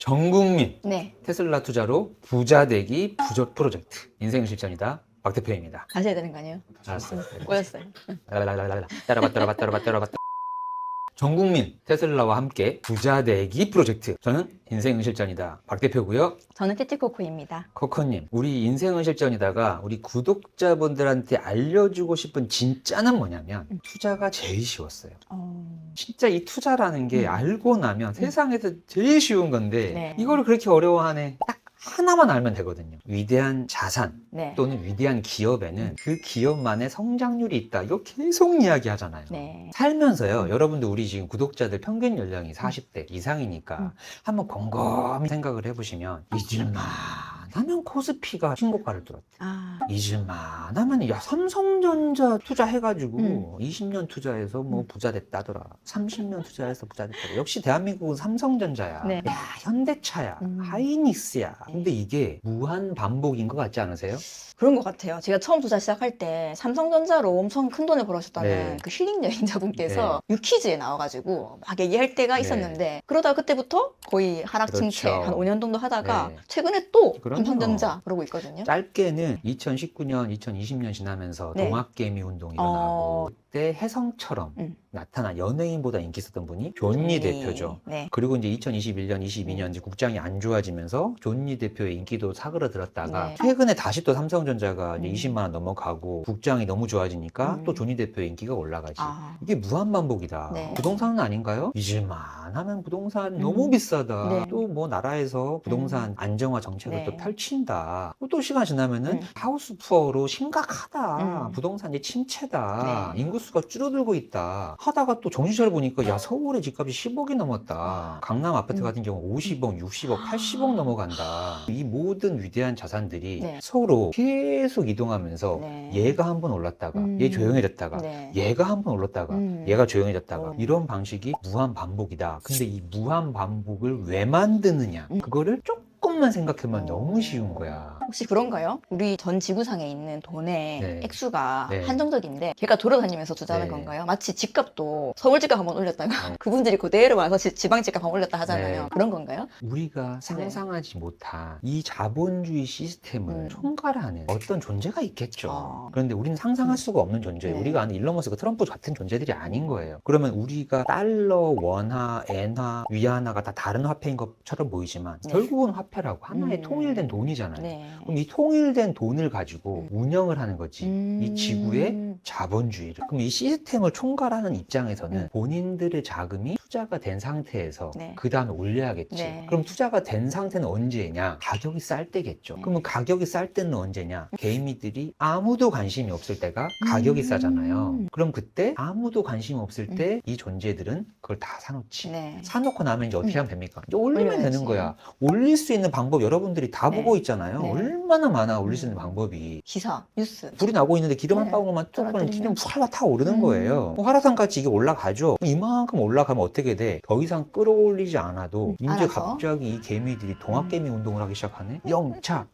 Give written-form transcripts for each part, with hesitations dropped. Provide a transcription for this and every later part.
전국민 네. 테슬라 투자로 부자 되기 부조 프로젝트 인생 실전이다. 박 대표입니다. 가셔야 되는 거 아니에요? 알았어요. 꼬였어요. 따라봐. 전국민 테슬라와 함께 부자 되기 프로젝트. 저는 인생 실전이다. 박 대표고요. 저는 띠띠코코입니다. 코코님, 우리 인생은 실전이다가 우리 구독자분들한테 알려주고 싶은 진짜는 뭐냐면 투자가 제일 쉬웠어요. 진짜 이 투자라는 게 알고 나면 세상에서 제일 쉬운 건데 네. 이걸 그렇게 어려워하네. 딱 하나만 알면 되거든요. 위대한 자산 네. 또는 위대한 기업에는 그 기업만의 성장률이 있다. 이거 계속 이야기하잖아요. 네. 살면서요, 여러분들 우리 지금 구독자들 평균 연령이 40대 이상이니까 한번 곰곰이 생각을 해보시면 잊을만 하면 코스피가 신고가를 뚫었대. 잊을만 하면 야 삼성전자 투자해가지고 20년 투자해서 뭐 부자 됐다더라. 30년 투자해서 부자 됐다더라. 역시 대한민국은 삼성전자야. 네. 야 현대차야. 하이닉스야. 근데 이게 무한 반복인 것 같지 않으세요? 그런 것 같아요. 제가 처음 투자 시작할 때 삼성전자로 엄청 큰 돈을 벌으셨다는 네. 그 힐링 여행자분께서 유퀴즈에 나와가지고 막 얘기할 때가 네. 있었는데 그러다가 그때부터 거의 하락 침체 그렇죠. 한 5년 정도 하다가 네. 최근에 또 그럼요. 삼성전자 그러고 있거든요. 짧게는 2019년, 2020년 지나면서 네. 동학개미 운동이 일어나고 그때 혜성처럼 나타난 연예인보다 인기 있었던 분이 존니 대표죠. 네. 그리고 이제 2021년, 22년 이제 국장이 안 좋아지면서 존니 대표의 인기도 사그라들었다가 네. 최근에 다시 또 삼성전자가 이제 20만 원 넘어가고 국장이 너무 좋아지니까 또 존니 대표의 인기가 올라가지. 이게 무한 반복이다. 네. 부동산은 아닌가요? 잊을만 하면 부동산 너무 비싸다. 네. 또 뭐 나라에서 부동산 안정화 정책을 네. 또 펼친다. 또 시간 지나면은 하우스 푸어로 심각하다. 부동산이 침체다. 네. 인구수가 줄어들고 있다. 하다가 또 정신 차려보니까 야 서울의 집값이 10억이 넘었다. 강남 아파트 같은 경우 50억, 60억, 80억 넘어간다. 이 모든 위대한 자산들이 네. 서로 계속 이동하면서 네. 얘가 한 번 올랐다가 얘 조용해졌다가 네. 얘가 한 번 올랐다가 얘가 조용해졌다가 어. 이런 방식이 무한 반복이다. 근데 이 무한 반복을 왜 만드느냐? 그거를 조금만 생각하면 너무 쉬운 거야. 혹시 그런가요? 우리 전 지구상에 있는 돈의 네. 액수가 네. 한정적인데 걔가 돌아다니면서 투자하는 네. 건가요? 마치 집값도 서울 집값 한번 올렸다가 네. 그분들이 그대로 와서 지방 집값 한번 올렸다 하잖아요. 네. 그런 건가요? 우리가 상상하지 못한 이 자본주의 시스템을 총괄하는 어떤 존재가 있겠죠. 그런데 우리는 상상할 수가 없는 존재예요. 네. 우리가 아는 일론 머스크, 트럼프 같은 존재들이 아닌 거예요. 그러면 우리가 달러, 원화, 엔화, 위안화가 다 다른 화폐인 것처럼 보이지만 네. 결국은 화폐라고 하나의 통일된 돈이잖아요. 네. 그럼 이 통일된 돈을 가지고 운영을 하는 거지. 이 지구의 자본주의를. 그럼 이 시스템을 총괄하는 입장에서는 본인들의 자금이 투자가 된 상태에서 네. 그 다음에 올려야겠지. 네. 그럼 투자가 된 상태는 언제냐? 가격이 쌀 때겠죠. 네. 그러면 가격이 쌀 때는 언제냐? 개미들이 아무도 관심이 없을 때가 가격이 싸잖아요. 그럼 그때 아무도 관심 없을 때 이 존재들은 그걸 다 사놓지. 네. 사놓고 나면 이제 어떻게 하면 됩니까? 이제 올리면 올려야지. 되는 거야. 올릴 수 있는 방법 여러분들이 다 네. 보고 있잖아요. 네. 얼마나 많아 올릴 수 있는 방법이. 기사, 뉴스. 불이 나고 있는데 기름 한 네. 방울만 뚝 뿌리면 떨어뜨리면. 기름 활활 타오르는 거예요. 화라산같이 이게 올라가죠. 이만큼 올라가면 어떻게 돼? 더 이상 끌어올리지 않아도 이제 알아서. 갑자기 이 개미들이 동학개미 운동을 하기 시작하네? 영차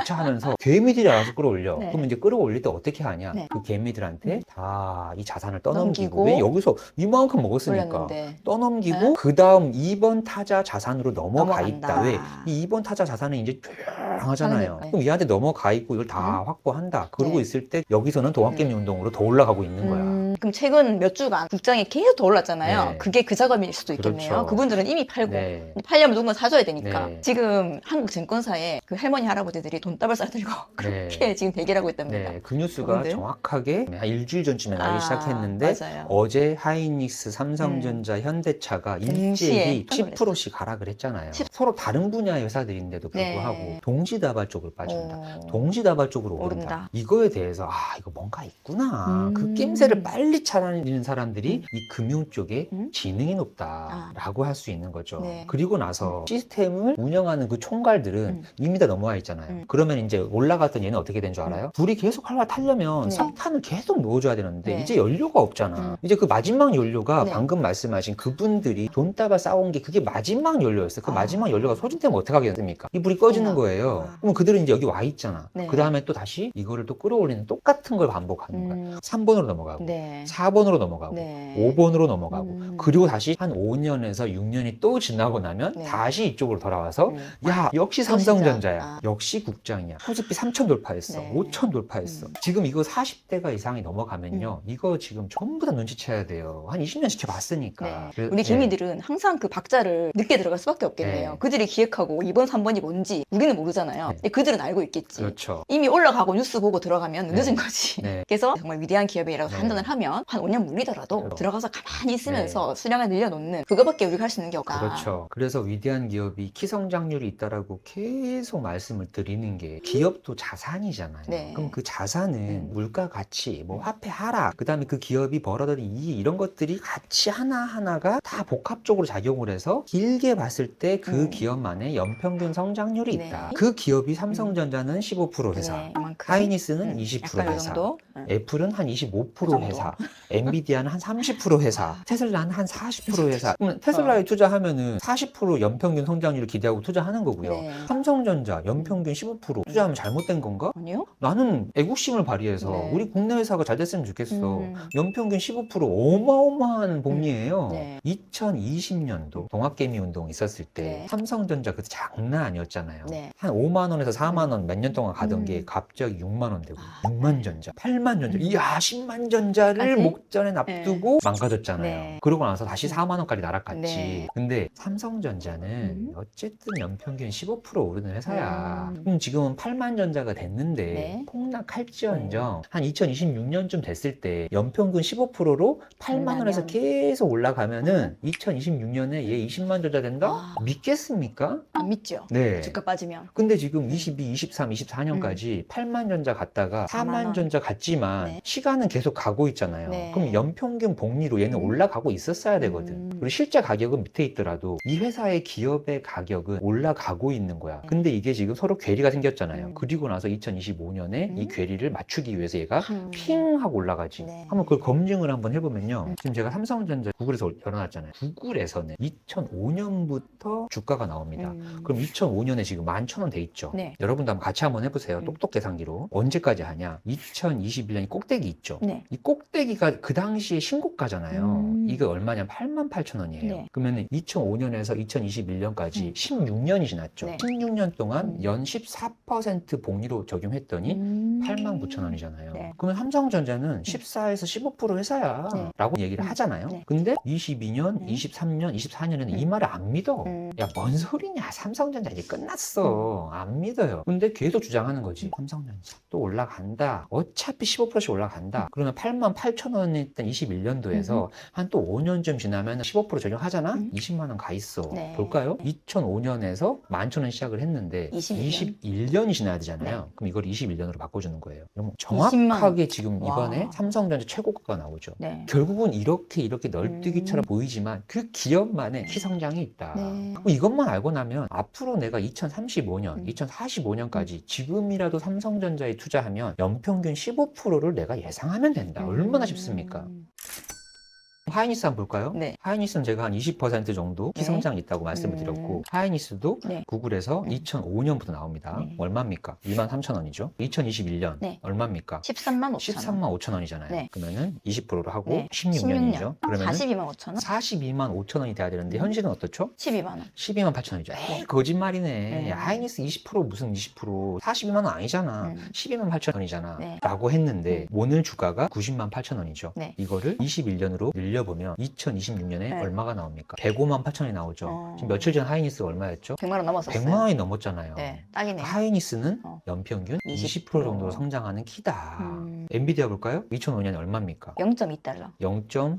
하면서 개미들이 알아서 끌어올려. 네. 그럼 이제 끌어올릴 때 어떻게 하냐? 네. 그 개미들한테 다 이 자산을 떠넘기고 넘기고. 왜 여기서 이만큼 먹었으니까 올렸는데. 떠넘기고 네. 그 다음 2번 타자 자산으로 넘어가 넘어간다. 있다. 왜? 이 2번 타자 자산은 이제 조용하잖아요. 네. 그럼 얘한테 넘어가 있고 이걸 다 확보한다. 그러고 네. 있을 때 여기서는 동학개미 운동으로 더 올라가고 있는 거야. 그럼 최근 몇 주간 국장이 계속 더 올랐잖아요. 네. 그게 그 작업일 수도 있겠네요. 그렇죠. 그분들은 이미 팔고 네. 팔려면 누군가 사줘야 되니까 네. 지금 한국 증권사에 그 할머니 할아버지들이 돈다발 싸들고 그렇게 지금 대기를 하고 있답니다. 네, 그 뉴스가 그런데? 정확하게 한 일주일 전쯤에 나기 시작했는데 맞아요. 어제 하이닉스, 삼성전자, 현대차가 동시에 일제히 10%씩 하락을 했잖아요. 10. 서로 다른 분야의 회사들인데도 불구하고 네. 동시다발적으로 빠진다. 어. 동시다발적으로 오른다. 오른다. 이거에 대해서 이거 뭔가 있구나. 그 낌새를 빨리 찾아내는 사람들이 이 금융 쪽에 지능이 높다라고 할 수 있는 거죠. 네. 그리고 나서 시스템을 운영하는 그 총괄들은 이미 다 넘어와 있잖아요. 그러면 이제 올라갔던 얘는 어떻게 된 줄 알아요? 불이 계속 활활 타려면 네. 석탄을 계속 넣어줘야 되는데 네. 이제 연료가 없잖아. 이제 그 마지막 연료가 네. 방금 말씀하신 그분들이 돈다발 싸온 게 그게 마지막 연료였어요. 그 마지막 연료가 소진되면 어떻게 하겠습니까? 이 불이 꺼지는 거예요. 그럼 그들은 이제 여기 와 있잖아. 네. 그 다음에 또 다시 이거를 또 끌어올리는 똑같은 걸 반복하는 거야. 3번으로 넘어가고 네. 네. 4번으로 넘어가고 네. 5번으로 넘어가고 그리고 다시 한 5년에서 6년이 또 지나고 나면 네. 다시 이쪽으로 돌아와서 야 역시 삼성전자야, 역시 국장이야, 코스피 3천 돌파했어, 네. 5천 돌파했어. 지금 이거 40대가 이상이 넘어가면요 이거 지금 전부 다 눈치채야 돼요. 한 20년 지켜봤으니까. 네. 우리 개미들은 항상 그 박자를 늦게 들어갈 수밖에 없겠네요. 네. 그들이 기획하고 2번, 3번이 뭔지 우리는 모르잖아요. 네. 근데 그들은 알고 있겠지. 그렇죠. 이미 올라가고 뉴스 보고 들어가면 네. 늦은 거지. 네. 그래서 정말 위대한 기업이라고 네. 판단을 하면 한 5년 물리더라도 그렇죠. 들어가서 가만히 있으면서 수량을 늘려놓는 그거밖에 우리가 할 수 있는 게 없다. 그렇죠. 그래서 위대한 기업이 키성장률이 있다라고 계속 말씀을 드리는 게 기업도 자산이잖아요. 네. 그럼 그 자산은 물가 가치, 뭐 화폐 하락, 그다음에 그 기업이 벌어들인 이익 이런 것들이 같이 하나하나가 다 복합적으로 작용을 해서 길게 봤을 때 그 기업만의 연평균 성장률이 네. 있다. 그 기업이 삼성전자는 15% 회사, 네, 이만큼. 하이니스는 20% 약간 이 회사, 정도. 애플은 한 25% 정도. 회사, 엔비디아는 한 30% 회사, 테슬라는 한 40% 회사. 그럼 테슬라에 투자하면은 40% 연평균 성장률을 기대하고 투자하는 거고요. 네. 삼성전자 연평균 15% 투자하면 잘못된 건가? 아니요? 나는 애국심을 발휘해서 네. 우리 국내 회사가 잘 됐으면 좋겠어. 연평균 15% 어마어마한 복리예요. 네. 2020년도 동학개미 운동 있었을 때 네. 삼성전자 그때 장난 아니었잖아요. 네. 한 5만 원에서 4만 원 몇 년 동안 가던 게 갑자기 6만 원 되고 6만 전자, 8만 전자, 이야 10만 전자를 아직? 목전에 납두고 망가졌잖아요. 네. 그러고 나서 다시 4만 원까지 날아갔지. 네. 근데 삼성전자는 어쨌든 연평균 15% 오르는 회사야. 그럼 지금은 8만 전자가 됐는데 네. 폭락할지언정 한 2026년쯤 됐을 때 연평균 15%로 8만 원에서 계속 올라가면은 2026년에 얘 20만 전자 된다? 믿겠습니까? 안 믿죠? 네. 주가 빠지면. 근데 지금 22, 23, 24년까지 8만 전자 갔다가 4만 전자 갔지만 네. 시간은 계속 가고 있잖아요. 네. 그럼 연평균 복리로 얘는 올라가고 있었어야 되거든. 그리고 실제 가격은 밑에 있더라도 이 회사의 기업의 가격은 올라가고 있는 거야. 근데 이게 지금 서로 괴리가 생겼잖아요. 그리고 나서 2025년에 이 괴리를 맞추기 위해서 얘가 핑 하고 올라가지. 네. 한번 그걸 검증을 한번 해보면요. 지금 제가 삼성전자 구글에서 열어놨잖아요. 구글에서는 2005년부터 주가가 나옵니다. 그럼 2005년에 지금 11,000원 돼 있죠. 네. 여러분도 한번 같이 한번 해보세요. 똑똑 계산기로. 언제까지 하냐? 2021년이 꼭대기 있죠. 네. 이 꼭대기가 그 당시에 신고가잖아요. 이게 얼마냐? 88,000원이에요. 네. 그러면 2005년에서 2021년까지 16년이 지났죠. 네. 16년 동안 연 14% 복리로 적용했더니 89,000원이잖아요. 네. 그러면 삼성전자는 14에서 15% 회사야 네. 라고 얘기를 하잖아요. 네. 근데 22년, 23년, 24년에는 이 말을 안 믿어. 야, 뭔 소리냐? 삼성전자 이제 끝났어. 안 믿어요. 근데 계속 주장하는 거지. 삼성전자 또 올라간다. 어차피 15%씩 올라간다. 그러면 88,000원에 있던 21년도에서 한 또 5년쯤 지나면 15% 적용하잖아? 20만 원 가 있어. 네. 볼까요? 2005년에서 11,000원 시작을 했는데 21년이 지나야 되잖아요. 그럼 이걸 21년으로 바꿔주는 거예요. 그럼 정확하게 지금 이번에 와. 삼성전자 최고가가 나오죠. 네. 결국은 이렇게 널뛰기처럼 보이지만 그 기업만의 희성장이 있다. 네. 그럼 이것만 알고 나면 앞으로 내가 2035년, 2045년까지 지금이라도 삼성전자에 투자하면 연평균 15%를 내가 예상하면 된다. 얼마나 쉽습니까? 하이니스 한번 볼까요? 네. 하이니스는 제가 한 20% 정도 네. 기성장이 있다고 말씀을 드렸고 하이니스도 네. 구글에서 2005년부터 나옵니다. 네. 얼마입니까? 23,000원이죠. 2021년 네. 얼마입니까? 13만 5천 13만 5천 원이잖아요. 네. 그러면은 20%로 하고 네. 16년이죠. 그러면은 42만 5천 원? 42만 5천 원이 돼야 되는데 현실은 어떻죠? 12만 원. 12만 8천 원이죠. 에이, 거짓말이네. 야, 하이니스 20% 무슨 20%? 42만 원 아니잖아. 12만 8천 원이잖아. 네. 라고 했는데 오늘 주가가 90만 8천 원이죠. 네. 이거를 21년으로 늘려보면 2026년에 네. 얼마가 나옵니까? 105만 8천 원이 나오죠. 지금 며칠 전 하이니스 얼마였죠? 100만 원 넘었었어요. 100만 원이 넘었잖아요. 네, 딱이네. 하이니스는 어. 연평균 20% 20% 정도로 성장하는 키다. 엔비디아 볼까요? 2005년에 얼마입니까? 0.2달러. 0.24로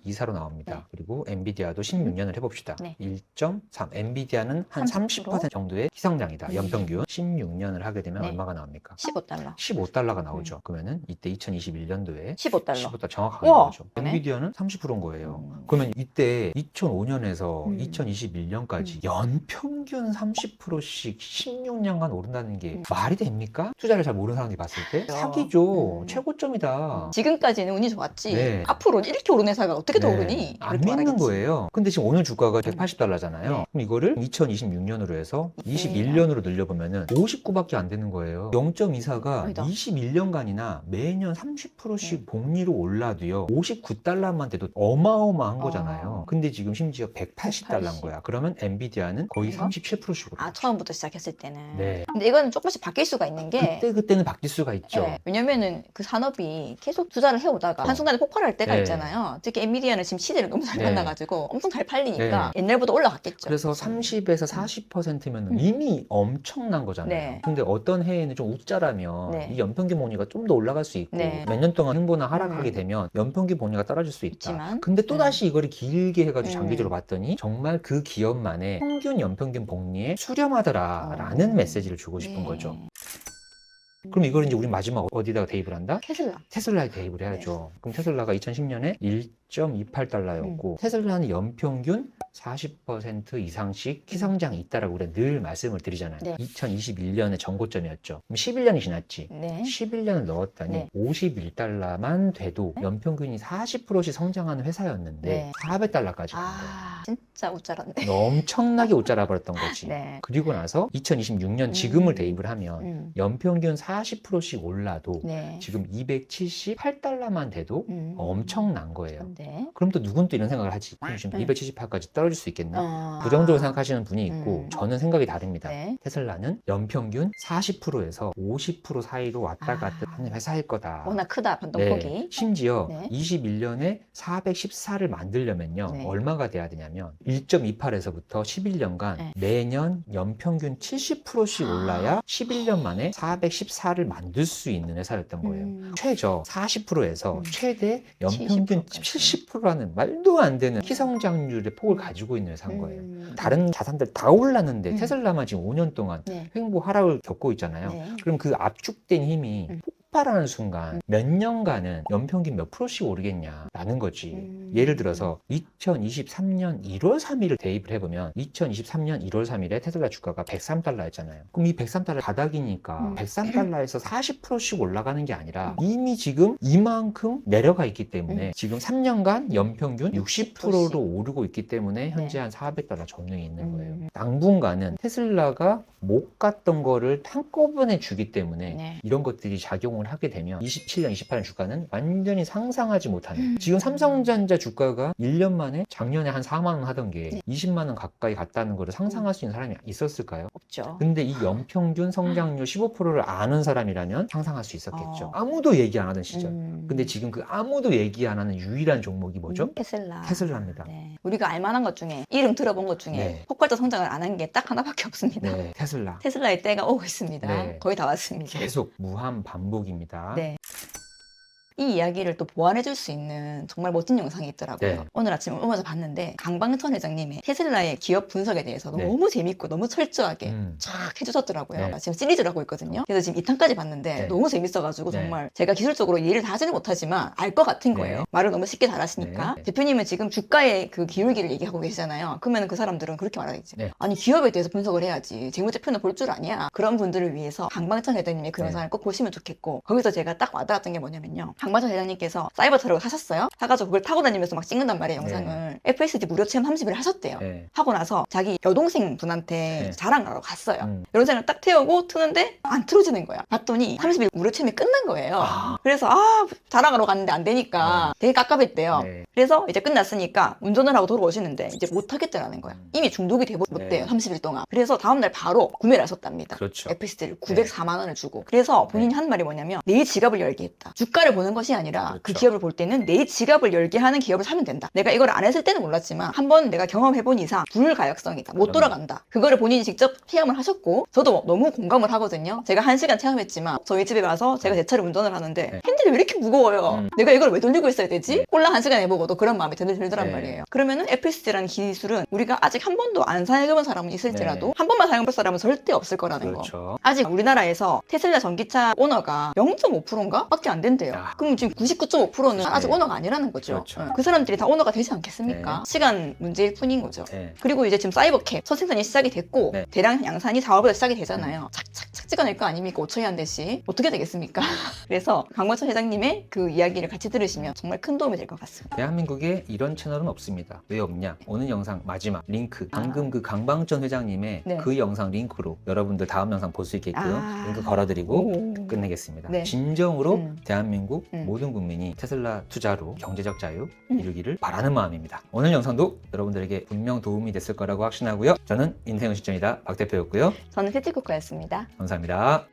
이사. 나옵니다. 네. 그리고 엔비디아도 16년을 해봅시다. 네. 1.3. 엔비디아는 한 30% 정도의 희성장이다. 연평균 16년을 하게 되면 네. 얼마가 나옵니까? 15달러. 15달러가 나오죠. 그러면은 이때 2021년도에 15달러. 15달러 정확하게 우와! 나오죠. 네. 엔비디아는 30%인 거예요. 그러면 이때 2005년에서 2021년까지 연평균 30%씩 16년간 오른다는 게 말이 됩니까? 투자를 잘 모르는 사람들이 봤을 때 그렇죠. 사기죠. 최고점이다. 지금까지는 운이 좋았지. 네. 앞으로 이렇게 오른 회사가 어떻게 더 네. 오르니? 안 이렇게 믿는 말하겠지. 거예요. 근데 지금 오늘 주가가 180달러잖아요. 네. 그럼 이거를 2026년으로 해서 21년으로 늘려보면은 59밖에 안 되는 거예요. 0.24가 아니다. 21년간이나 매년 30%씩 복리로 올라도요. 59달러만 돼도 어마어마한 거잖아요. 근데 지금 심지어 180달러인 거야. 그러면 엔비디아는 거의 그런가? 37%씩 오르죠. 처음부터 시작했을 때는. 네. 근데 이거는 조금씩 바뀔 수가 있는 게 그때는 바뀔 수가 있죠. 네, 왜냐면은 그 산업이 계속 투자를 해오다가 한순간에 폭발할 때가 네. 있잖아요. 특히 엔비디아는 지금 시대를 너무 잘 네. 만나가지고 엄청 잘 팔리니까 옛날보다 올라갔겠죠. 그래서 30에서 40%면 이미 엄청난 거잖아요. 네. 근데 어떤 해에는 좀 웃자라면 네. 이 연평균 복리가 좀 더 올라갈 수 있고 네. 몇 년 동안 횡보나 하락하게 되면 연평균 복리가 떨어질 수 있다. 있지만, 근데 또다시 이거를 길게 해가지고 음. 장기적으로 봤더니 정말 그 기업만의 평균 연평균 복리에 수렴하더라라는 메시지를 주고 싶은 네. 거죠. 그럼 이걸 이제 우리 마지막 어디다가 대입을 한다? 테슬라. 테슬라에 대입을 해야죠. 그럼 테슬라가 2010년에 1.28달러였고 테슬라는 연평균 40% 이상씩 키성장이 있다라고 우리가 늘 말씀을 드리잖아요. 네. 2021년에 전고점이었죠. 그럼 11년이 지났지. 네. 11년을 넣었더니 네. 51달러만 돼도 연평균이 40%씩 성장하는 회사였는데 네. 400달러까지 간 거예요. 진짜 웃자란데. 엄청나게 옷자라 버렸던 거지. 네. 그리고 나서 2026년 지금을 대입을 하면 연평균 40%씩 올라도 네. 지금 278달러만 돼도 엄청난 거예요. 네. 그럼 또 누군 또 이런 생각을 하지. 그럼 지금 278까지 떨어질 수 있겠나? 어... 부정적으로 생각하시는 분이 있고 저는 생각이 다릅니다. 네. 테슬라는 연평균 40%에서 50% 사이로 왔다 갔다 하는 회사일 거다. 워낙 크다 변동폭이. 심지어 네. 21년에 414를 만들려면요. 네. 얼마가 돼야 되냐면 1.28에서부터 11년간 네. 매년 연평균 70%씩 올라야 11년 만에 414를 만들 수 있는 회사였던 거예요. 최저 40%에서 최대 연평균 70%라는 말도 안 되는 키성장률의 폭을 가지고 있는 회사인 거예요. 다른 자산들 다 올랐는데 테슬라만 지금 5년 동안 네. 횡보 하락을 겪고 있잖아요. 네. 그럼 그 압축된 힘이 폭발하는 순간 몇 년간은 연평균 몇 프로씩 오르겠냐라는 거지. 예를 들어서 2023년 1월 3일을 대입을 해보면 2023년 1월 3일에 테슬라 주가가 103달러였잖아요. 그럼 이 103달러 바닥이니까 103달러에서 40%씩 올라가는 게 아니라 이미 지금 이만큼 내려가 있기 때문에 지금 3년간 연평균 60%로 오르고 있기 때문에 현재 한 400달러 전후에 있는 거예요. 당분간은 테슬라가 못 갔던 거를 한꺼번에 주기 때문에 이런 것들이 작용을 하게 되면 27년, 28년 주가는 완전히 상상하지 못하는 지금 삼성전자 주가가 1년 만에 작년에 한 4만 원 하던 게 20만 원 가까이 갔다는 거를 상상할 수 있는 사람이 있었을까요? 없죠. 근데 이 연평균 성장률 15%를 아는 사람이라면 상상할 수 있었겠죠. 아무도 얘기 안 하던 시절. 근데 지금 그 아무도 얘기 안 하는 유일한 종목이 뭐죠? 테슬라. 테슬라입니다. 네. 우리가 알만한 것 중에 이름 들어본 것 중에 폭발적 성장을 안 한 게 딱 하나밖에 없습니다. 네, 테슬라. 테슬라의 때가 오고 있습니다. 네. 거의 다 왔습니다. 계속 무한 반복입니다. 네. 이 이야기를 또 보완해 줄 수 있는 정말 멋진 영상이 있더라고요. 네. 오늘 아침에 오면서 봤는데 강방천 회장님의 테슬라의 기업 분석에 대해서 너무 재밌고 너무 철저하게 쫙 해주셨더라고요. 네. 지금 시리즈를 하고 있거든요. 그래서 지금 2탄까지 봤는데 너무 재밌어가지고 정말 제가 기술적으로 이해를 다 하지는 못하지만 알 것 같은 거예요. 말을 너무 쉽게 잘하시니까. 대표님은 지금 주가의 그 기울기를 얘기하고 계시잖아요. 그러면 그 사람들은 그렇게 말하겠지. 아니 기업에 대해서 분석을 해야지. 재무제표는 볼 줄 아냐. 그런 분들을 위해서 강방천 회장님의 그 영상을 꼭 보시면 좋겠고 거기서 제가 딱 와닿았던 게 뭐냐면요. 강방천 회장님께서 사이버 트럭을 사셨어요. 사가지고 그걸 타고 다니면서 막 찍는단 말이에요. 영상을. FSD 무료 체험 30일 하셨대요. 하고 나서 자기 여동생 분한테 자랑하러 갔어요. 여동생을 딱 태우고 트는데 안 틀어지는 거야. 봤더니 30일 무료 체험이 끝난 거예요. 그래서 자랑하러 갔는데 안 되니까 되게 깝깝했대요. 그래서 이제 끝났으니까 운전을 하고 돌아오시는데 이제 못 하겠다라는 거야. 이미 중독이 돼버렸대요. 30일 동안. 그래서 다음날 바로 구매를 하셨답니다. 그렇죠. FSD를 904만 원을 주고. 그래서 본인이 한 말이 뭐냐면 내 지갑을 열게 했다. 주가를 보는 것이 아니라 그 기업을 볼 때는 내 지갑을 열게 하는 기업을 사면 된다. 내가 이걸 안 했을 때는 몰랐지만 한번 내가 경험해본 이상 불가역성이다. 못 돌아간다. 그거를 본인이 직접 체험을 하셨고 저도 너무 공감을 하거든요. 제가 1시간 체험했지만 저희 집에 가서 제가 제 차를 운전을 하는데 핸들이 왜 이렇게 무거워요? 내가 이걸 왜 돌리고 있어야 되지? 꼴랑 1시간 해보고도 그런 마음이 들더란 말이에요. 그러면은 FSD라는 기술은 우리가 아직 한 번도 안 사용해본 사람은 있을지라도 한 번만 사용해볼 사람은 절대 없을 거라는 거. 아직 우리나라에서 테슬라 전기차 오너가 0.5%인가? 밖에 안 된대요. 그럼 지금 99.5%는 아직 오너가 아니라는 거죠. 그 사람들이 다 오너가 되지 않겠습니까? 시간 문제일 뿐인 거죠. 그리고 이제 지금 사이버캡 첫 생산이 시작이 됐고 대량 양산이 4월부터 시작이 되잖아요. 착착착 착 찍어낼 거 아닙니까? 5초에 한 대씩. 어떻게 되겠습니까? 그래서 강원천 회장님의 그 이야기를 같이 들으시면 정말 큰 도움이 될 것 같습니다. 대한민국에 이런 채널은 없습니다. 왜 없냐? 오늘 영상 마지막 링크, 방금 그 강방천 회장님의 네. 그 영상 링크로 여러분들 다음 영상 볼 수 있게끔 링크 걸어드리고 오. 끝내겠습니다. 네. 진정으로 대한민국 음. 모든 국민이 테슬라 투자로 경제적 자유 이루기를 바라는 마음입니다. 오늘 영상도 여러분들에게 분명 도움이 됐을 거라고 확신하고요. 저는 인생은 실전이다 박 대표였고요. 저는 피티코커였습니다. 감사합니다.